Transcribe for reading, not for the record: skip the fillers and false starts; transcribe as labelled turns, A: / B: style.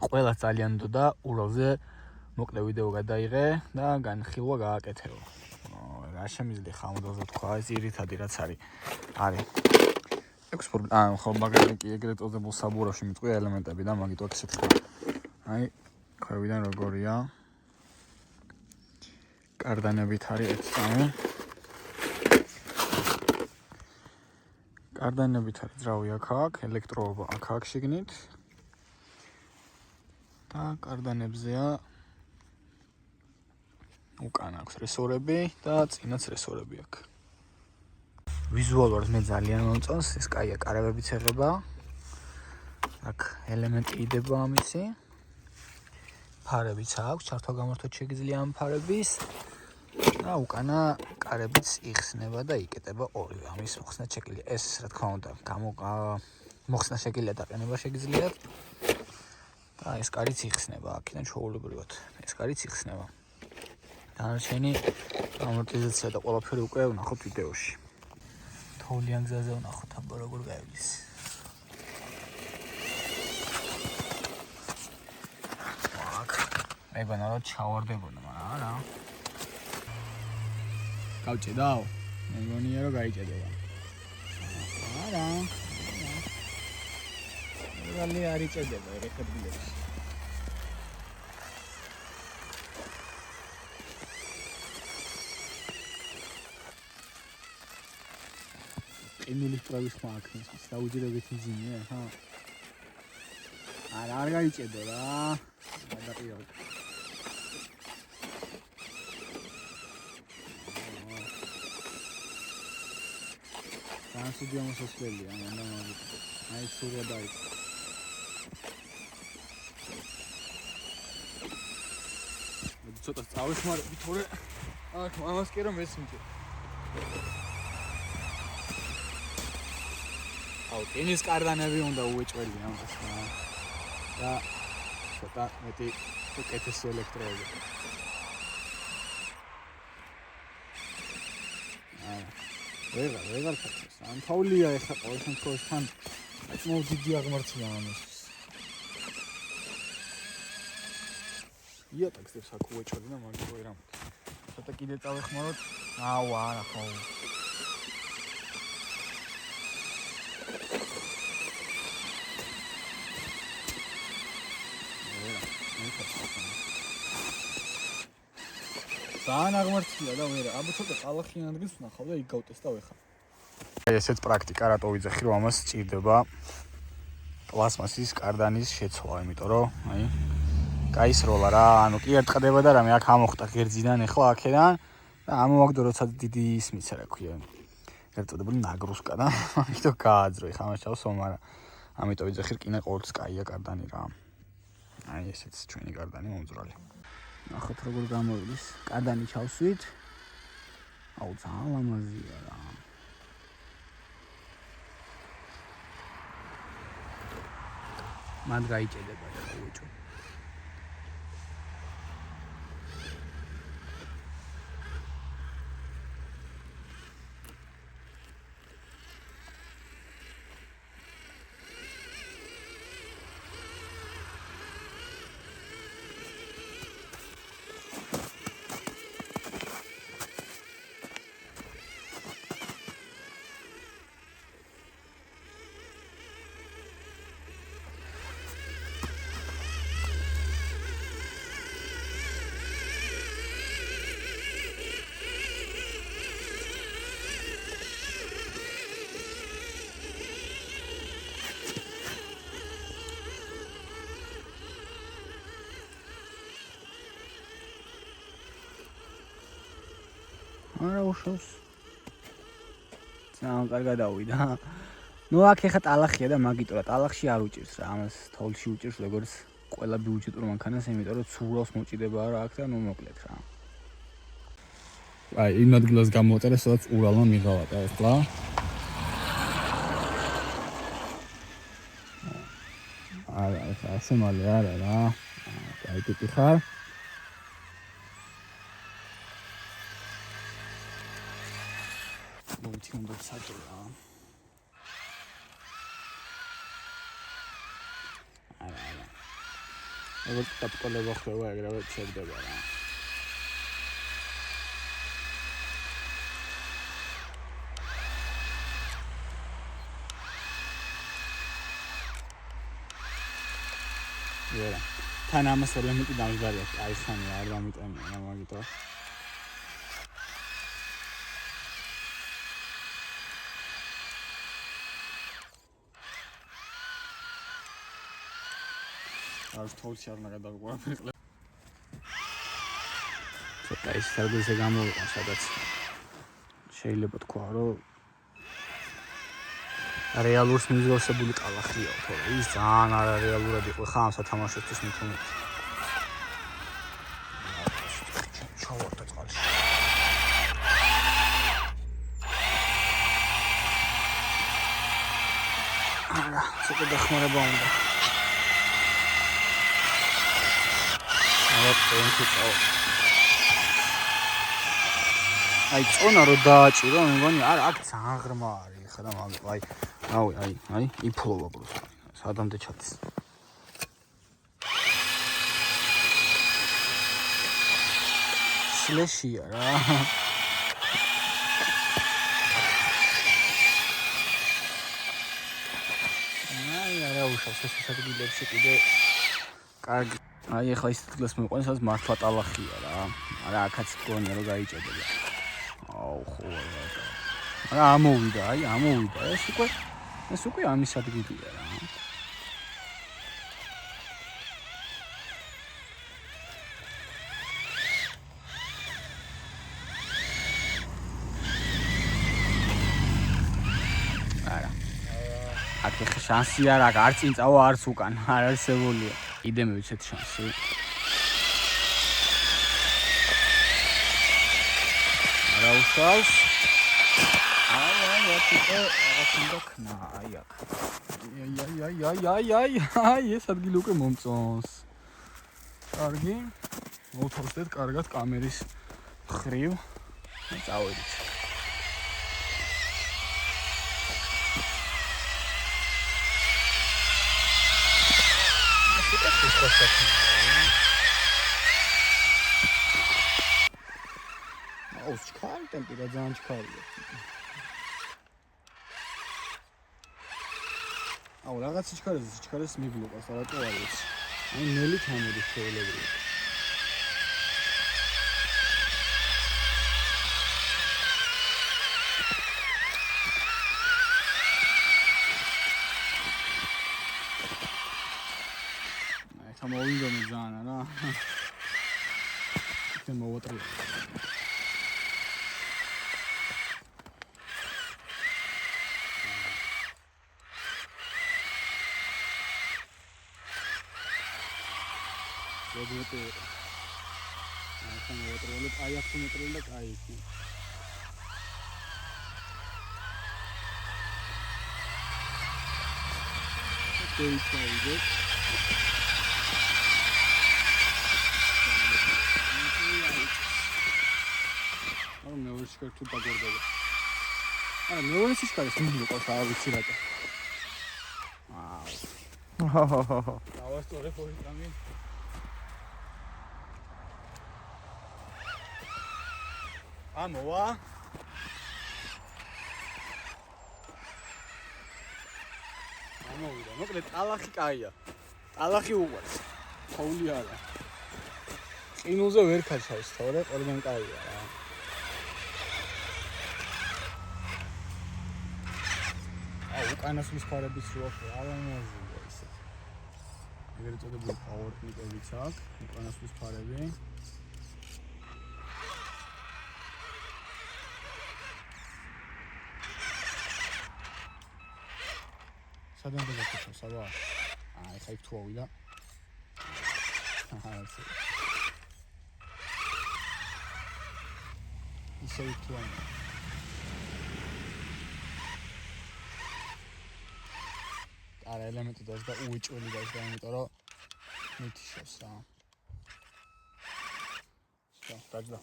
A: ყველა ძალიან დოდა ურალზე მოკლე ვიდეო გადაიღე და განხილვა გააკეთეო. რა შემიძლია ხამოდაზე თქვა, ეს ძირითადი რაც არის. ექსპორტ ხო მაგარი კი ეგრეთ წოდებულ საბურავში მიწვია ელემენტები და მაგით ვაკ ესეთ ხარ. აი, ქვევიდან როგორია? კარდანებით არის ეცამი. კარდანებით არის ძრავი აქ, ელექტროობა აქ შიგნით. და კარდანებზეა უკან აქვს რესორები და წინაც რესორები აქვს. ვიზუალურად მე ძალიან მომწონს, ეს კაია კარებებიც եղება. აქ ელემენტი იდება ამისი. ფარებიც აქვს, ჩართვა-გამართვა შეგიძლია ამ ფარების. და უკანა კარებიც იხსნება და იკეტება ორივე. ამის მოხსნა შეგიძლია. ეს რა თქმა უნდა, მოხსნა შეგიძლია დაყენება შეგიძლიათ. და ეს კარიც იხსნება აქედან ჩვეულებრივად. ეს კარიც იხსნება. დანარჩენი ამორტიზაცია და ყველაფერი უკვე ვნახოთ ვიდეოში. თოვლიან გზაზე ვნახოთ აბა როგორ გაივლის. აქ მეგონა რომ ჩავარდებოდა, მაგრამ არა. გავჭედაო? მეგონია რომ გაიჭედება. არა. რალი არ იჭედება ერექებილებში. ყინულის პროვის ხმა აქნეს, დაუჯერებთ იძინია, ხა? არ გაიჭედო რა. გადაყირავ. სანსუდი ამოსასვლელია, მანდ აი სურა დაიწყო. მოდი ცოტა წავეხმარები თორე აქ მამას კი რომ ესმიჭე. აუ, ტენის კარდანები უნდა უეჭველი ამას რა. და ცოტა მეტი უკეთესი ელექტროები. ვეღარ ხარ. ან თოვლია ეხა ყოველ შემთხვევაში თან მოვდიდი აღმართია ამას. იატაკს აქ უეჭველი და მაგით ვერ ამ. ცოტა კიდე წავეხმაროთ. აუ, არა ხო. ძალიან აღმართია და ვერა. აბა ცოტა ყალახიან ადგილს ვნახავ და იქ გავტესტავ ეხა. ესეც პრაქტიკა რატო ვიძახი რომ ამას სჭირდება პლასმასის კარდანის შეცვლა, იმიტომ რომ აი გაისროლა რა, ანუ კი არ ტყდება და რამე აქ ამოხტა ღერძიდან ეხლა აქედან და ამოვაგდო როცა დიდი ისმიც რა ქვია. ერთ წოდებული ნაგრუსკა და ამიტომ გააძრო ეხლა ამას ჩავსო, მაგრამ ამიტომ ვიძახი რკინა ყოველთვის კაია კარდანი რა. აი ესეც ჩვენი კარდანი მომძრალი. ნახოთ როგორ გამოვიდეს. კარდანი ჩავსვით. აუ ძალიან ლამაზია რა. მანდ გაიჭედება და უეჭო. არა უშავს. ძალიან კარგად ავიდა. ნუ აქ ეხა ტალახია და მაგიტო რა ტალახში არ უჭირს რა. ამას თოვლში უჭირს როგორც ყველა ბიუჯეტურ მანქანას, იმიტომ რომ ცურავს მოჭიდება რა აქ და ნუ მოკლედ რა. აი იმ ადგილას გამოვწერე, სადაც ურალმა მიღავატა ეხლა. არა, ასე მალე არა რა. აი ტიპი ხარ. მოვით უნდა საჭიროა. როგორც კაპიტალება ხდება, ეგრევე ჩერდება რა. ვერა. თან ამას ელემენტი დამჯდარი აქვს. აი ხანი არ დამიტანია რა მაგითო. არ თოლში არ უნდა გადაგვაყრე. ცოტა ის სერვისზე გამოვიყო სადაც შეიძლება თქვა რომ რეალურს მიზოსებული კალახია, თორე ის ძალიან არარეალურად იყო ხა ამ სათამაშოსთვის მithumეთ. ჩავარდა წყალში. არა, ცოტა დახმარება უნდა. აი წონა რო დააჭირო, მე მგონი არ აქ ძალიან ღრმა არის ხა და აი აი იფლოვა просто. სადამდე ჩადის. სლეშია რა. აი არა უშავს ეს ადგილებში კიდე კარგი. აი ახლა ის ადგილას მეყვანს, სადაც მართლა ტალახია რა. არა აქაც გონია რომ გაიჭედება. აუ ხო რა. ამოვიდა, ამოვიდა. ეს უკვე ამის ადგილია რა. არა. აქ ხე შანსი არ აქვს, არც წინ წავა, არც უკან, არ არსებულია. იდე მივიცეთ შანსი. არა უშავს. აი ეს ადგილი უკვე მომწონს. კარგი. მოვთავსდეთ კარგად კამერის ხრივ. წავედით. აუ ჩქარი ტემპერატურა ძალიან ჩქარია. აუ რაღაც სიჩქარეს მიბლოკავს, რატო არ ვიცი. აი ნელი თამოდის შეულებრივი. აი თამოვინდომი ძალიან რა. ეს მოვატრია. ვეძებე. აი თამოვატრიალებ, აი აქ მომეტრიალებ, აი იქ. შეიძლება მეორე სიჩქარე თუ დაგორდება. არა, მეორე სიჩქარეს მივიყავს, არ ვიცი რატო. აუ. დავასწორე ფორიტამი. ამოვა. ამოვიდა. მოკლედ ტალახი კაია. ტალახი უყვარს. თოვლი არა. ყინულზე ვერ ქაჩავს, თორე ყველგან კაია რა. უკანას მისფარების რო აქვს, ალამაზია ისე. ეგრეთ წოდებული power clip-ებიც აქვს, უკანას მისფარები. სადამდე გაკეთებს, აბა? ეხა იქ თუ ავიდა. ასე. ისე იქ თუ ავიდა. არა ელემენტი დასდა უეჭველი დასდა, იმიტომ რომ მითიშოს რა. დაჭდა.